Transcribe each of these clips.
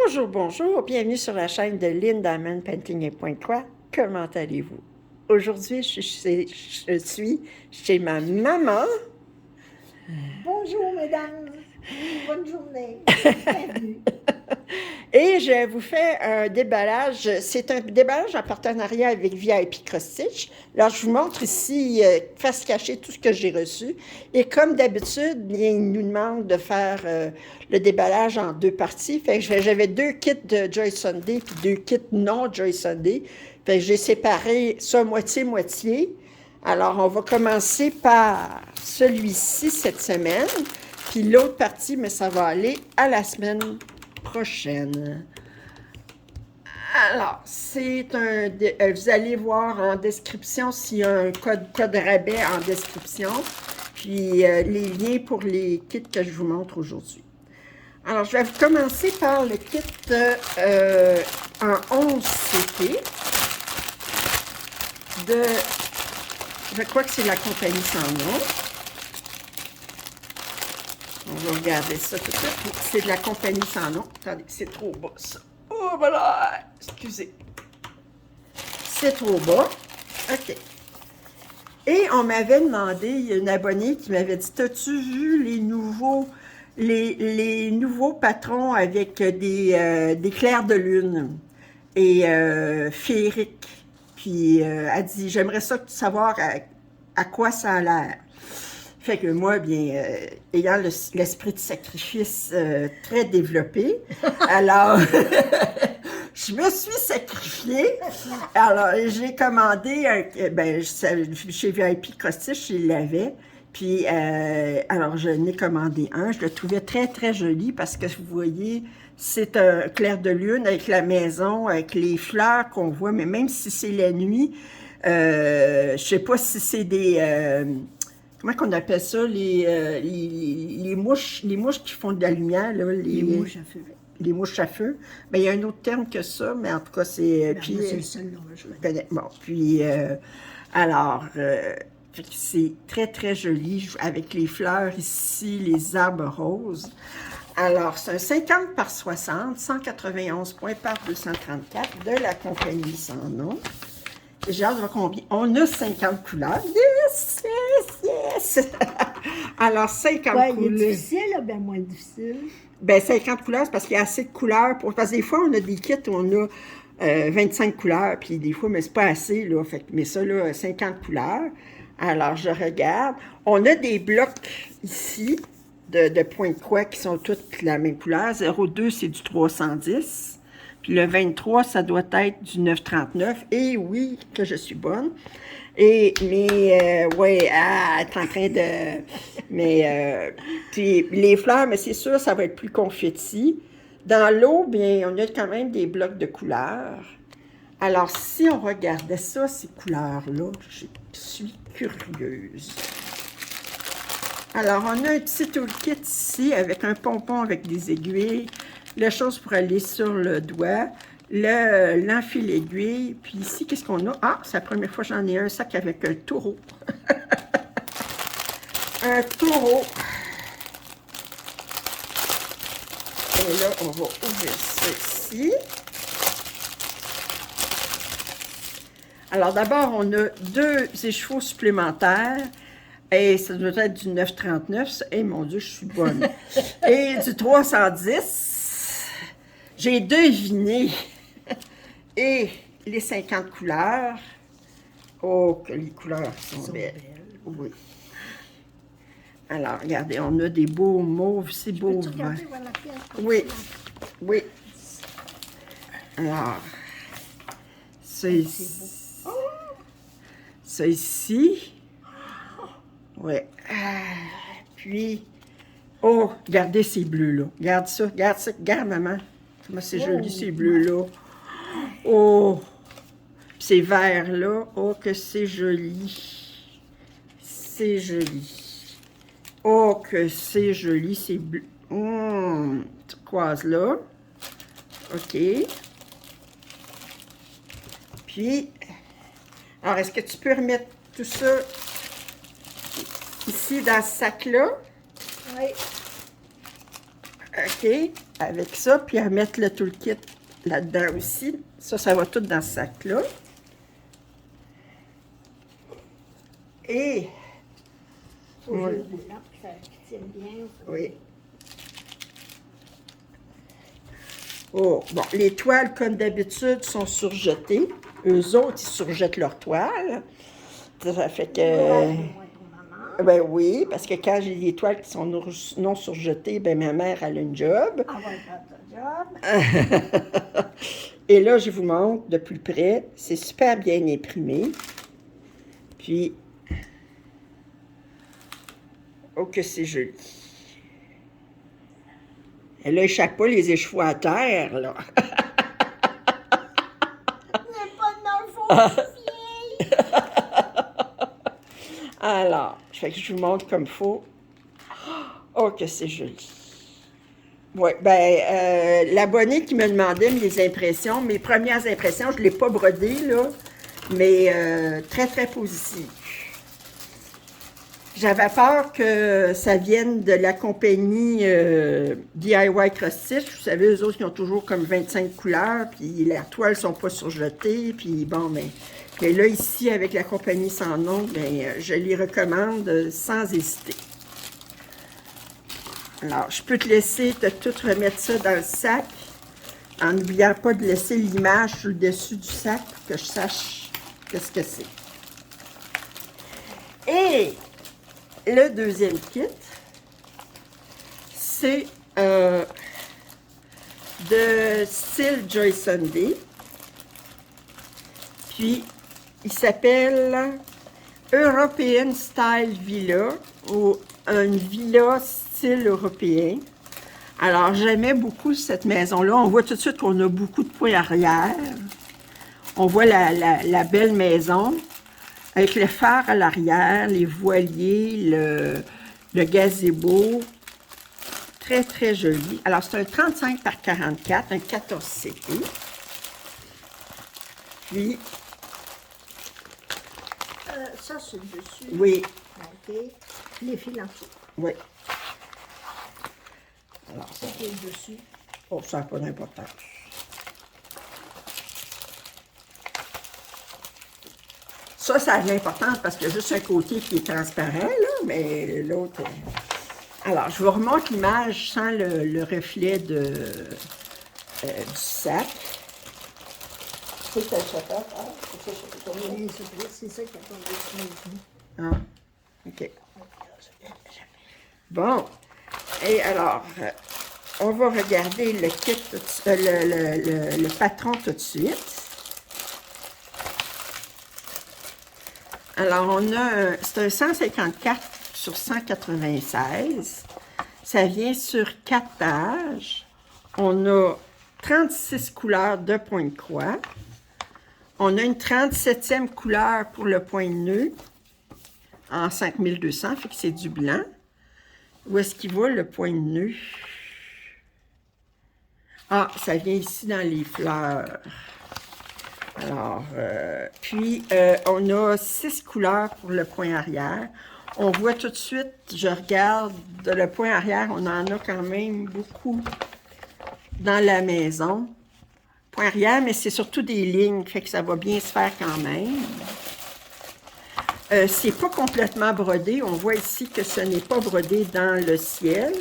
Bonjour, bonjour, bienvenue sur la chaîne de Lynn Diamond Painting et Point Croix. Comment allez-vous? Aujourd'hui, je suis chez ma maman. Bonjour mesdames, bonne journée, bienvenue. Et je vous fais un déballage. C'est un déballage en partenariat avec VIP Cross Stitch. Alors, je vous montre ici, face cachée, tout ce que j'ai reçu. Et comme d'habitude, ils nous demandent de faire le déballage en deux parties. Fait que j'avais deux kits de Joy Sunday puis deux kits non Joy Sunday. Fait que j'ai séparé ça moitié-moitié. Alors, on va commencer par celui-ci cette semaine. Puis l'autre partie, mais ça va aller à la semaine prochaine. Alors, c'est un... vous allez voir en description s'il y a un code rabais en description, puis les liens pour les kits que je vous montre aujourd'hui. Alors, je vais vous commencer par le kit en 11 CP de... Je crois que c'est la compagnie sans nom. On va regarder ça tout de suite. C'est de la compagnie sans nom. Attendez, c'est trop bas, ça. Oh, voilà! Excusez. C'est trop bas. OK. Et on m'avait demandé, il y a une abonnée qui m'avait dit, t'as-tu vu les nouveaux patrons avec des clairs de lune et féeriques? Puis elle dit, j'aimerais ça savoir à quoi ça a l'air. Fait que moi, bien, ayant l'esprit de sacrifice très développé, alors, je me suis sacrifiée. Alors, j'ai commandé, chez VIP Cross-Stitch, il l'avait. Puis, alors, je n'ai commandé un. Je le trouvais très, très joli parce que, vous voyez, c'est un clair de lune avec la maison, avec les fleurs qu'on voit. Mais même si c'est la nuit, je sais pas si c'est des... comment qu'on appelle ça, les mouches qui font de la lumière, là, Les mouches à feu. Les mouches à feu. Ben, il y a un autre terme que ça, mais en tout cas, c'est... Ben, moi, c'est le seul nom que je connais. Bon, puis, alors, c'est très, très joli, avec les fleurs ici, les arbres roses. Alors, c'est un 50 par 60, 191 points par 234 de la compagnie sans nom. J'ai hâte de voir combien. On a 50 couleurs. Yes, yes, yes! Alors, 50 couleurs. Il est difficile, là, ben moins difficile. Ben, 50 couleurs, c'est parce qu'il y a assez de couleurs. Parce que des fois, on a des kits où on a 25 couleurs, puis des fois, mais c'est pas assez, là. Fait, mais ça, là, 50 couleurs. Alors, je regarde. On a des blocs ici de points de croix qui sont toutes la même couleur. 02, c'est du 310. Puis le 23, ça doit être du 939. Et oui, que je suis bonne. Oui, elle est en train de... Mais, puis les fleurs, mais c'est sûr, ça va être plus confetti. Dans l'eau, bien, on a quand même des blocs de couleurs. Alors, si on regardait ça, ces couleurs-là, je suis curieuse. Alors, on a un petit toolkit ici avec un pompon avec des aiguilles. La chose pour aller sur le doigt, l'enfil aiguille. Puis ici, qu'est-ce qu'on a? Ah, c'est la première fois que j'en ai un sac avec un taureau. Un taureau. Et là, on va ouvrir ça ici. Alors d'abord, on a deux échevaux supplémentaires. Et ça doit être du 939. Et mon Dieu, je suis bonne. Et du 310. J'ai deviné. Et les 50 couleurs. Oh, que les couleurs sont belles. Oui. Alors, regardez, on a des beaux mauves, c'est beau. Oui, oui. Alors, ça ici. Ça ici. Oui. Puis, oh, regardez ces bleus-là. Regarde ça, regarde, maman. Comment c'est joli, ces bleus-là. Oh, ces verts-là. Oh, que c'est joli. C'est joli. Oh, que c'est joli, ces bleus. Turquoise-là. OK. Puis, alors, est-ce que tu peux remettre tout ça ici dans ce sac-là? Oui. OK. avec ça, puis à mettre le toolkit là-dedans aussi. Ça va tout dans ce sac-là. Et... Faut Oui. juste de là, puis ça tienne bien. Oui. Oh, bon, les toiles, comme d'habitude, sont surjetées. Eux autres, ils surjettent leurs toiles. Ça fait que... Ben oui, parce que quand j'ai des toiles qui sont non surjetées, ben ma mère, elle a une job. Ah ouais, t'as ton job. Et là, je vous montre de plus près. C'est super bien imprimé. Puis, oh que c'est joli. Elle échappe pas les échevaux à terre, là. C'est pas de ma faute, vieille. Alors, fait que je vous montre comme il faut. Oh, que c'est joli. Oui, ben, l'abonné qui me demandait mes impressions, mes premières impressions, je ne l'ai pas brodé, là, mais très, très positive. J'avais peur que ça vienne de la compagnie DIY Cross Stitch. Vous savez, eux autres, ils ont toujours comme 25 couleurs, puis les toiles ne sont pas surjetées, puis bon, mais là, ici, avec la compagnie sans nom, ben, je les recommande sans hésiter. Alors, je peux te laisser tout remettre ça dans le sac, en n'oubliant pas de laisser l'image sur le dessus du sac pour que je sache qu'est-ce que c'est. Et le deuxième kit, c'est de style Joy Sunday. Puis, il s'appelle European Style Villa ou une villa style européen. Alors, j'aimais beaucoup cette maison-là. On voit tout de suite qu'on a beaucoup de points arrière. On voit la belle maison avec le phare à l'arrière, les voiliers, le gazebo. Très, très joli. Alors, c'est un 35 par 44, un 14 CP. Puis, Ça, c'est le dessus. oui, OK. Les fils en dessous. oui. Alors, Ça, c'est le dessus. oh, ça n'a pas d'importance. Ça a de l'importance parce qu'il y a juste un côté qui est transparent, là, mais l'autre... Alors, je vous remonte l'image sans le reflet du sac. C'est un chapeau, hein? Oui, c'est ça qui a tombé sur les genoux. Ah, OK. Bon. Et alors, on va regarder le kit, le patron tout de suite. Alors, on a, c'est un 154 sur 196. Ça vient sur 4 pages. On a 36 couleurs de point de croix. On a une 37e couleur pour le point de nœud en 5200, fait que c'est du blanc. Où est-ce qu'il va le point de nœud? Ah, ça vient ici dans les fleurs. Alors, puis, on a 6 couleurs pour le point arrière. On voit tout de suite, je regarde, le point arrière, on en a quand même beaucoup dans la maison. Point arrière, mais c'est surtout des lignes, fait que ça va bien se faire quand même. C'est pas complètement brodé. On voit ici que ce n'est pas brodé dans le ciel.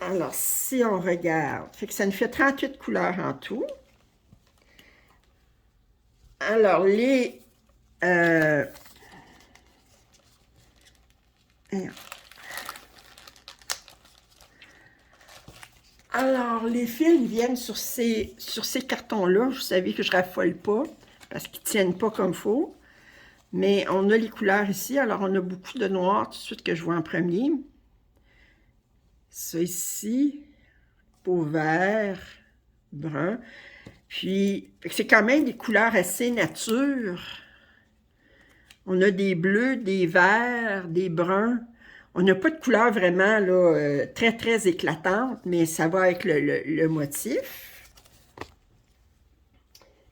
Alors, si on regarde, fait que ça nous fait 38 couleurs en tout. Alors, les fils, ils viennent sur ces cartons-là. Vous savez que je raffole pas parce qu'ils ne tiennent pas comme il faut. Mais on a les couleurs ici. Alors, on a beaucoup de noir tout de suite que je vois en premier. Ça ici, peau vert, brun. Puis, c'est quand même des couleurs assez nature. On a des bleus, des verts, des bruns. On n'a pas de couleur vraiment là, très, très éclatante, mais ça va avec le motif.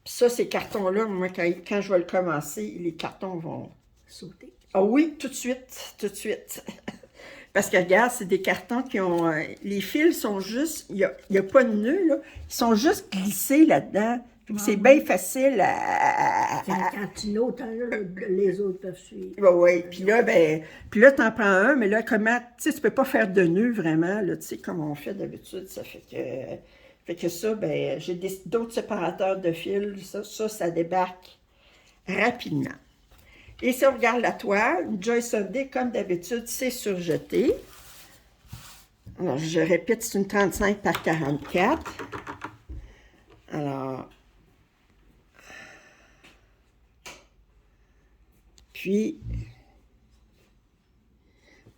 Puis ça, ces cartons-là, moi, quand je vais le commencer, les cartons vont Sauter. ah oui, tout de suite, tout de suite. Parce que regarde, c'est des cartons qui ont... les fils sont juste... Il n'y a pas de nœud, là. Ils sont juste glissés là-dedans. C'est bien facile Quand tu ôtes un, les autres peuvent suivre. Oui, oui. Puis là, t'en prends un, mais là, comment... Tu sais, tu peux pas faire de nœud, vraiment, là, tu sais, comme on fait d'habitude. Ça fait que ça, ben, j'ai d'autres séparateurs de fils. Ça débarque rapidement. Et si on regarde la toile, une Joy Sunday, comme d'habitude, c'est surjeté. Alors, je répète, c'est une 35 par 44. Alors, puis,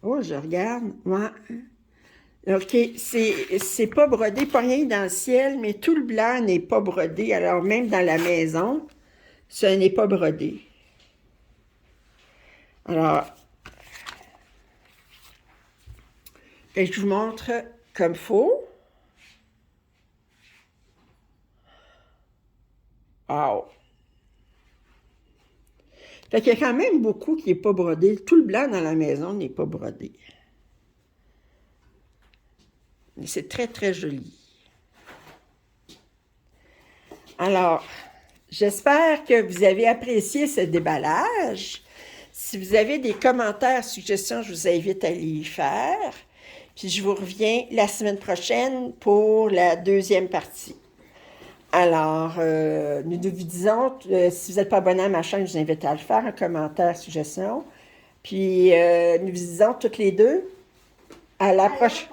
oh, je regarde, moi. OK, c'est pas brodé, pas rien dans le ciel, mais tout le blanc n'est pas brodé. Alors, même dans la maison, ce n'est pas brodé. Alors, je vous montre comme faut. Wow! Fait qu'il y a quand même beaucoup qui n'est pas brodé. Tout le blanc dans la maison n'est pas brodé. Mais c'est très, très joli. Alors, j'espère que vous avez apprécié ce déballage. Si vous avez des commentaires, suggestions, je vous invite à les faire. Puis je vous reviens la semaine prochaine pour la deuxième partie. Alors, nous vous disons, si vous n'êtes pas abonné à ma chaîne, je vous invite à le faire, un commentaire, suggestion. Puis nous vous disons toutes les deux à la prochaine.